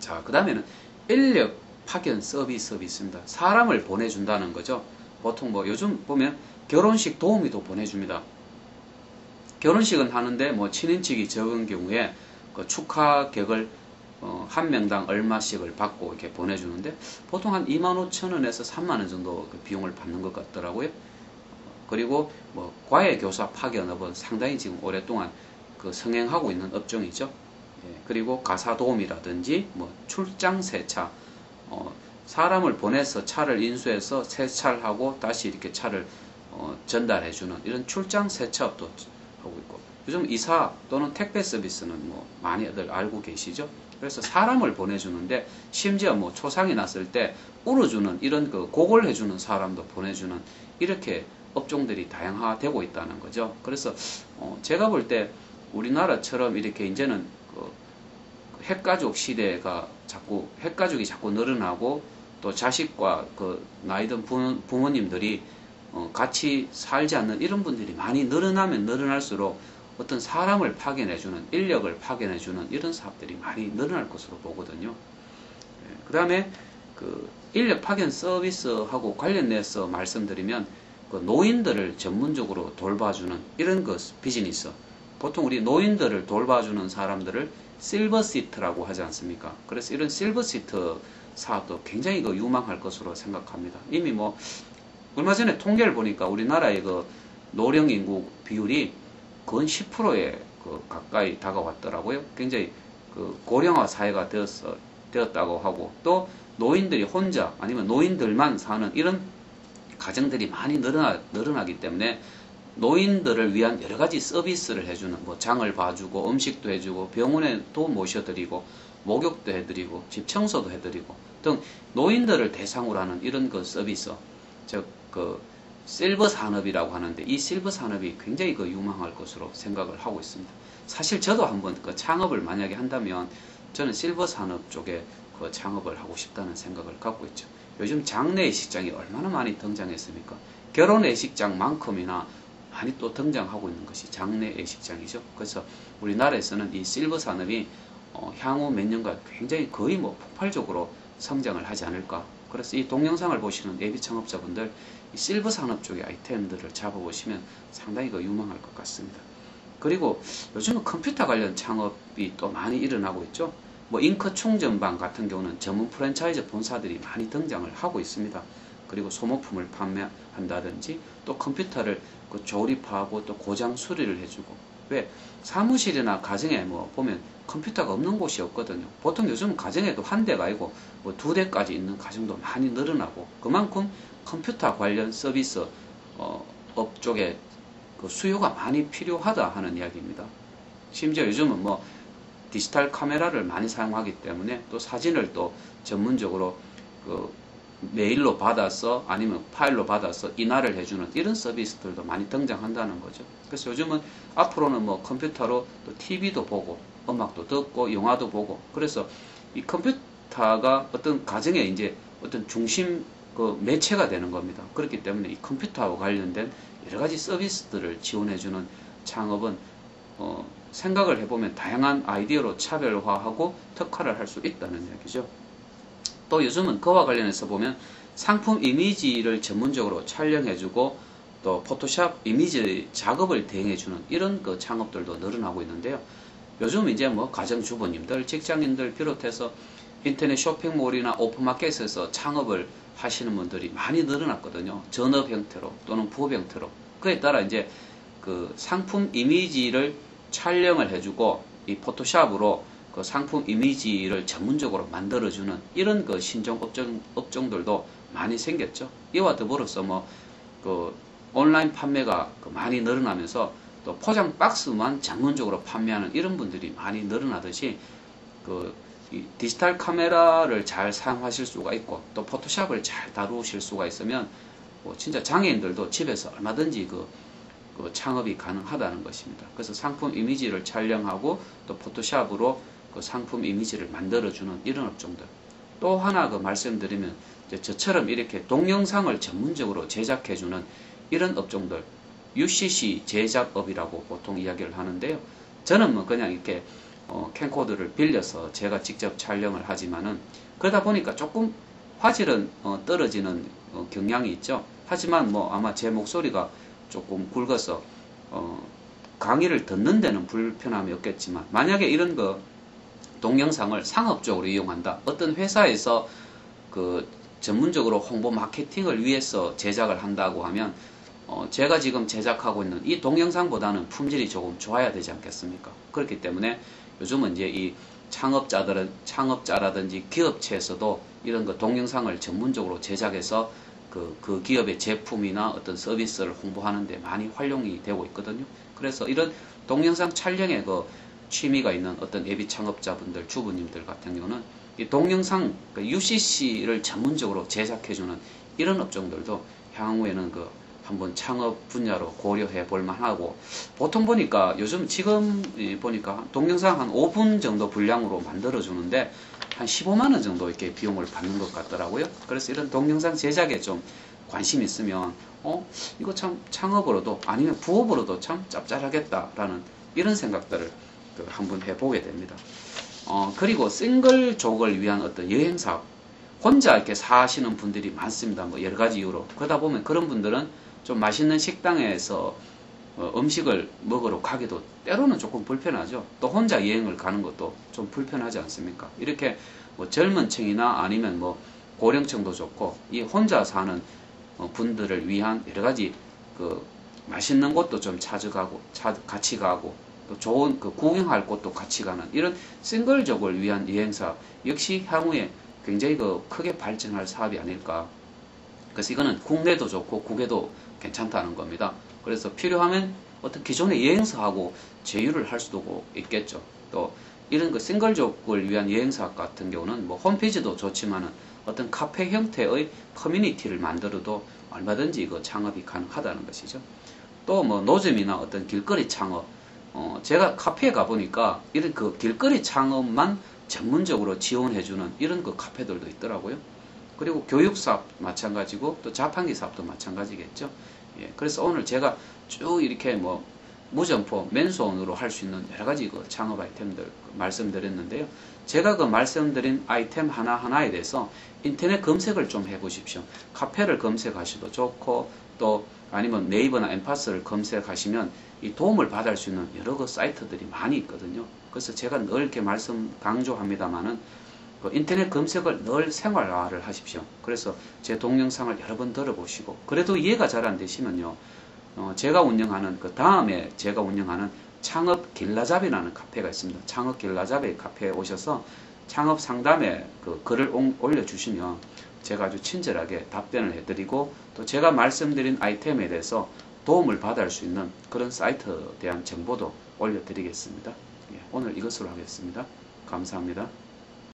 자, 그 다음에는 인력 파견 서비스업이 있습니다. 사람을 보내준다는 거죠. 보통 뭐 요즘 보면 결혼식 도우미도 보내줍니다. 결혼식은 하는데 뭐 친인척이 적은 경우에 그 축하객을 한 명당 얼마씩을 받고 이렇게 보내주는데 보통 한 25,000원에서 30,000원 정도 그 비용을 받는 것 같더라고요. 그리고 뭐 과외교사 파견업은 상당히 지금 오랫동안 그 성행하고 있는 업종이죠. 예, 그리고 가사도우미라든지 뭐 출장 세차, 사람을 보내서 차를 인수해서 세차를 하고 다시 이렇게 차를 전달해주는 이런 출장 세차업도 하고 있고, 요즘 이사 또는 택배 서비스는 뭐 많이들 알고 계시죠? 그래서 사람을 보내주는데 심지어 뭐 초상이 났을 때 울어주는 이런 그 고골해주는 사람도 보내주는 이렇게 업종들이 다양화되고 있다는 거죠. 그래서 제가 볼 때 우리나라처럼 이렇게 이제는 그 핵가족 시대가 자꾸 핵가족이 자꾸 늘어나고 또 자식과 그 나이든 부모님들이 같이 살지 않는 이런 분들이 많이 늘어나면 늘어날수록 어떤 사람을 파견해주는, 인력을 파견해주는 이런 사업들이 많이 늘어날 것으로 보거든요. 그 다음에 그 인력 파견 서비스하고 관련해서 말씀드리면 그 노인들을 전문적으로 돌봐주는 이런 그 비즈니스. 보통 우리 노인들을 돌봐주는 사람들을 실버시트라고 하지 않습니까? 그래서 이런 실버시트 사업도 굉장히 그 유망할 것으로 생각합니다. 이미 뭐 얼마 전에 통계를 보니까 우리나라의 그 노령 인구 비율이 거의 10%에 그 가까이 다가왔더라고요. 굉장히 그 고령화 사회가 되었다고 하고, 또 노인들이 혼자 아니면 노인들만 사는 이런 가정들이 많이 늘어나기 때문에 노인들을 위한 여러 가지 서비스를 해주는, 뭐 장을 봐주고 음식도 해주고 병원에도 모셔드리고 목욕도 해드리고 집 청소도 해드리고 등 노인들을 대상으로 하는 이런 그 서비스, 즉 그 실버 산업이라고 하는데 이 실버 산업이 굉장히 그 유망할 것으로 생각을 하고 있습니다. 사실 저도 한번 그 창업을 만약에 한다면 저는 실버 산업 쪽에 그 창업을 하고 싶다는 생각을 갖고 있죠. 요즘 장례 예식장이 얼마나 많이 등장했습니까? 결혼 예식장만큼이나 많이 또 등장하고 있는 것이 장례 예식장이죠. 그래서 우리나라에서는 이 실버 산업이 향후 몇 년간 굉장히 거의 뭐 폭발적으로 성장을 하지 않을까. 그래서 이 동영상을 보시는 예비 창업자분들 이 실버 산업 쪽의 아이템들을 잡아보시면 상당히 그 유망할 것 같습니다. 그리고 요즘은 컴퓨터 관련 창업이 또 많이 일어나고 있죠. 뭐 잉크 충전방 같은 경우는 전문 프랜차이즈 본사들이 많이 등장을 하고 있습니다. 그리고 소모품을 판매한다든지 또 컴퓨터를 그 조립하고 또 고장 수리를 해주고, 왜 사무실이나 가정에 뭐 보면 컴퓨터가 없는 곳이 없거든요. 보통 요즘 가정에도 한 대가 아니고 뭐 2대까지 있는 가정도 많이 늘어나고, 그만큼 컴퓨터 관련 서비스 업 쪽에 그 수요가 많이 필요하다 하는 이야기입니다. 심지어 요즘은 뭐 디지털 카메라를 많이 사용하기 때문에 또 사진을 또 전문적으로 그 메일로 받아서 아니면 파일로 받아서 인화를 해주는 이런 서비스들도 많이 등장한다는 거죠. 그래서 요즘은 앞으로는 뭐 컴퓨터로 또 TV도 보고 음악도 듣고 영화도 보고, 그래서 이 컴퓨터가 어떤 가정에 이제 어떤 중심 그 매체가 되는 겁니다. 그렇기 때문에 이 컴퓨터와 관련된 여러 가지 서비스들을 지원해주는 창업은 생각을 해보면 다양한 아이디어로 차별화하고 특화를 할 수 있다는 이야기죠. 또 요즘은 그와 관련해서 보면 상품 이미지를 전문적으로 촬영해주고 또 포토샵 이미지 작업을 대행해주는 이런 그 창업들도 늘어나고 있는데요. 요즘 이제 뭐 가정주부님들, 직장인들 비롯해서 인터넷 쇼핑몰이나 오픈마켓에서 창업을 하시는 분들이 많이 늘어났거든요. 전업 형태로 또는 부업 형태로. 그에 따라 이제 그 상품 이미지를 촬영을 해주고 이 포토샵으로 그 상품 이미지를 전문적으로 만들어주는 이런 그 신종 업종들도 많이 생겼죠. 이와 더불어서 뭐 그 온라인 판매가 많이 늘어나면서 또 포장 박스만 전문적으로 판매하는 이런 분들이 많이 늘어나듯이 그 이 디지털 카메라를 잘 사용하실 수가 있고 또 포토샵을 잘 다루실 수가 있으면 뭐 진짜 장애인들도 집에서 얼마든지 그 창업이 가능하다는 것입니다. 그래서 상품 이미지를 촬영하고 또 포토샵으로 그 상품 이미지를 만들어주는 이런 업종들. 또 하나 그 말씀드리면 저처럼 이렇게 동영상을 전문적으로 제작해주는 이런 업종들, UCC 제작업이라고 보통 이야기를 하는데요. 저는 뭐 그냥 이렇게 캠코더를 빌려서 제가 직접 촬영을 하지만은 그러다 보니까 조금 화질은 떨어지는 경향이 있죠. 하지만 뭐 아마 제 목소리가 조금 굵어서 강의를 듣는 데는 불편함이 없겠지만, 만약에 이런 거 동영상을 상업적으로 이용한다, 어떤 회사에서 그 전문적으로 홍보 마케팅을 위해서 제작을 한다고 하면 제가 지금 제작하고 있는 이 동영상보다는 품질이 조금 좋아야 되지 않겠습니까? 그렇기 때문에 요즘은 이제 이 창업자라든지 기업체에서도 이런 거 동영상을 전문적으로 제작해서 그 기업의 제품이나 어떤 서비스를 홍보하는 데 많이 활용이 되고 있거든요. 그래서 이런 동영상 촬영에 그 취미가 있는 어떤 예비 창업자분들, 주부님들 같은 경우는 이 동영상 UCC를 전문적으로 제작해주는 이런 업종들도 향후에는 그 한번 창업 분야로 고려해 볼 만하고, 보통 보니까 요즘 지금 보니까 동영상 한 5분 정도 분량으로 만들어 주는데 한 15만원 정도 이렇게 비용을 받는 것 같더라고요. 그래서 이런 동영상 제작에 좀 관심 있으면 이거 참 창업으로도 아니면 부업으로도 참 짭짤하겠다라는 이런 생각들을 한번 해보게 됩니다. 그리고 싱글족을 위한 어떤 여행사업, 혼자 이렇게 사시는 분들이 많습니다. 뭐 여러 가지 이유로. 그러다 보면 그런 분들은 좀 맛있는 식당에서 음식을 먹으러 가기도 때로는 조금 불편하죠. 또 혼자 여행을 가는 것도 좀 불편하지 않습니까? 이렇게 뭐 젊은 층이나 아니면 뭐 고령층도 좋고, 이 혼자 사는 분들을 위한 여러 가지 그 맛있는 곳도 좀 찾아가고, 같이 가고, 또 좋은 그 구경할 곳도 같이 가는 이런 싱글족을 위한 여행사 역시 향후에 굉장히 크게 발전할 사업이 아닐까. 그래서 이거는 국내도 좋고 국외도 괜찮다는 겁니다. 그래서 필요하면 어떤 기존의 여행사하고 제휴를 할 수도 있겠죠. 또 이런 그 싱글족을 위한 여행사 같은 경우는 뭐 홈페이지도 좋지만은 어떤 카페 형태의 커뮤니티를 만들어도 얼마든지 이거 창업이 가능하다는 것이죠. 또 뭐 노점이나 어떤 길거리 창업, 제가 카페에 가보니까 이런 그 길거리 창업만 전문적으로 지원해주는 이런 그 카페들도 있더라고요. 그리고 교육사업 마찬가지고 또 자판기 사업도 마찬가지겠죠. 예, 그래서 오늘 제가 쭉 이렇게 뭐 무점포, 맨손으로 할 수 있는 여러 가지 그 창업 아이템들 말씀드렸는데요. 제가 그 말씀드린 아이템 하나하나에 대해서 인터넷 검색을 좀 해보십시오. 카페를 검색하셔도 좋고, 또 아니면 네이버나 엠파스를 검색하시면 이 도움을 받을 수 있는 여러 그 사이트들이 많이 있거든요. 그래서 제가 늘 이렇게 강조합니다만은 그 인터넷 검색을 늘 생활화를 하십시오. 그래서 제 동영상을 여러 번 들어보시고, 그래도 이해가 잘 안 되시면요, 제가 운영하는 창업 길라잡이라는 카페가 있습니다. 창업 길라잡이 카페에 오셔서 창업 상담에 그 글을 올려주시면 제가 아주 친절하게 답변을 해드리고, 또 제가 말씀드린 아이템에 대해서 도움을 받을 수 있는 그런 사이트에 대한 정보도 올려드리겠습니다. 예, 오늘 이것으로 하겠습니다. 감사합니다.